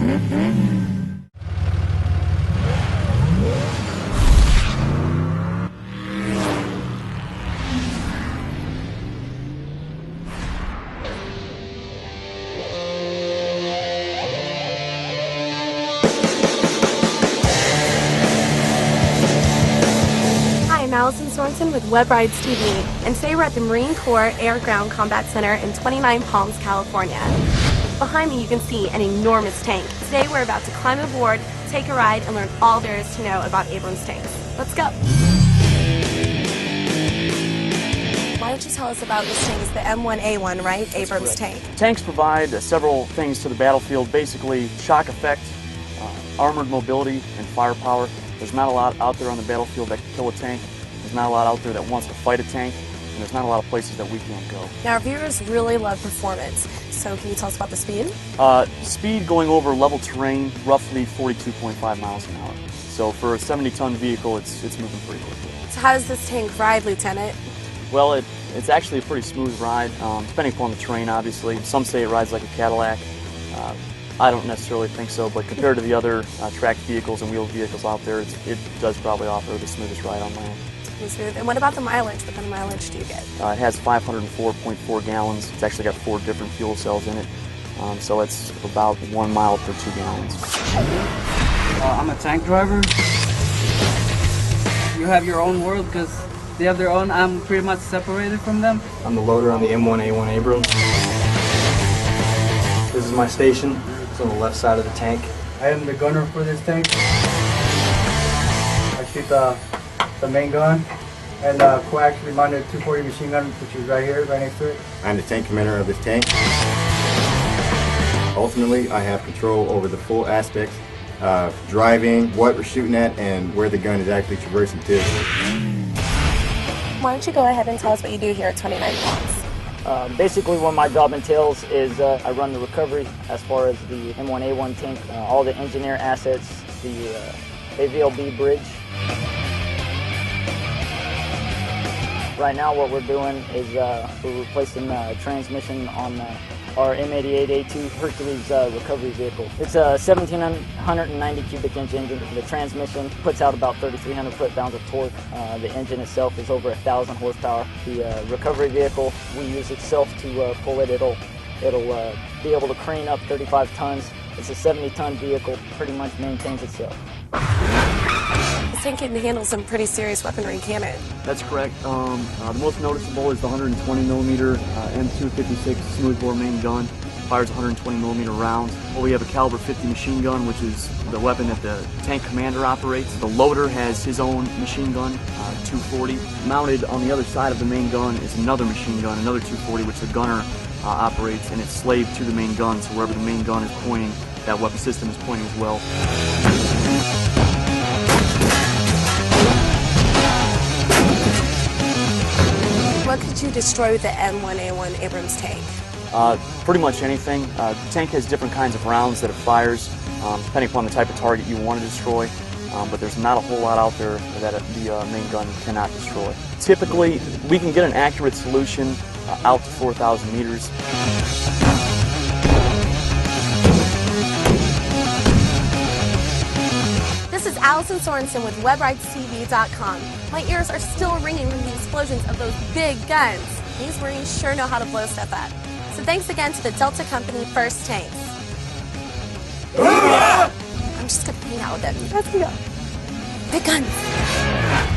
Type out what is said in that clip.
I'm Allison Sorensen with Web Rides TV, and today we're at the Marine Corps Air Ground Combat Center in 29 Palms, California. Behind me you can see an enormous tank. Today we're about to climb aboard, take a ride, and learn all there is to know about Abrams tanks. Let's go! Why don't you tell us about this tank? It's the M1A1, right? Abrams tank. Tanks provide several things to the battlefield, basically shock effect, armored mobility, and firepower. There's not a lot out there on the battlefield that can kill a tank. There's not a lot out there that wants to fight a tank, and there's not a lot of places that we can't go. Now, our viewers really love performance, so can you tell us about the speed? Speed going over level terrain, roughly 42.5 miles an hour. So for a 70-ton vehicle, it's moving pretty quickly. So how does this tank ride, Lieutenant? Well, it's actually a pretty smooth ride, depending upon the terrain, obviously. Some say it rides like a Cadillac. I don't necessarily think so, but compared to the other tracked vehicles and wheeled vehicles out there, it does probably offer the smoothest ride on land. Smooth. And what about the mileage? What kind of mileage do you get? It has 504.4 gallons. It's actually got 4 different fuel cells in it, so it's about 1 mile per 2 gallons. I'm a tank driver. You have your own world because they have their own. I'm pretty much separated from them. I'm the loader on the M1A1 Abrams. This is my station. It's on the left side of the tank. I am the gunner for this tank. I shoot the main gun and coaxially mounted 240 machine gun, which is right here, right next to it. I'm the tank commander of this tank. Ultimately, I have control over the full aspects of driving, what we're shooting at, and where the gun is actually traversing to. Why don't you go ahead and tell us what you do here at 29 Palms? Basically what my job entails is I run the recovery as far as the M1A1 tank, all the engineer assets, the AVLB bridge. Right now what we're doing is we're replacing the transmission on our M88A2 Hercules recovery vehicle. It's a 1,790 cubic inch engine. The transmission puts out about 3,300 foot-pounds of torque. The engine itself is over 1,000 horsepower. The recovery vehicle, we use itself to pull it. It'll be able to crane up 35 tons. It's a 70-ton vehicle, pretty much maintains itself. This tank can handle some pretty serious weaponry, can it? That's correct. The most noticeable is the 120 millimeter M256 smoothbore main gun. Fires 120 millimeter rounds. Well, we have a caliber 50 machine gun, which is the weapon that the tank commander operates. The loader has his own machine gun, 240. Mounted on the other side of the main gun is another machine gun, another 240, which the gunner operates, and it's slaved to the main gun, so wherever the main gun is pointing, that weapon system is pointing as well. What could you destroy with the M1A1 Abrams tank? Pretty much anything. The tank has different kinds of rounds that it fires, depending upon the type of target you want to destroy, but there's not a whole lot out there that the main gun cannot destroy. Typically, we can get an accurate solution out to 4,000 meters. This is Allison Sorensen with WebRidesTV.com. My ears are still ringing from the explosions of those big guns. These Marines sure know how to blow stuff up. So thanks again to the Delta Company First Tanks. I'm just gonna hang out with them. Let's go. Big guns.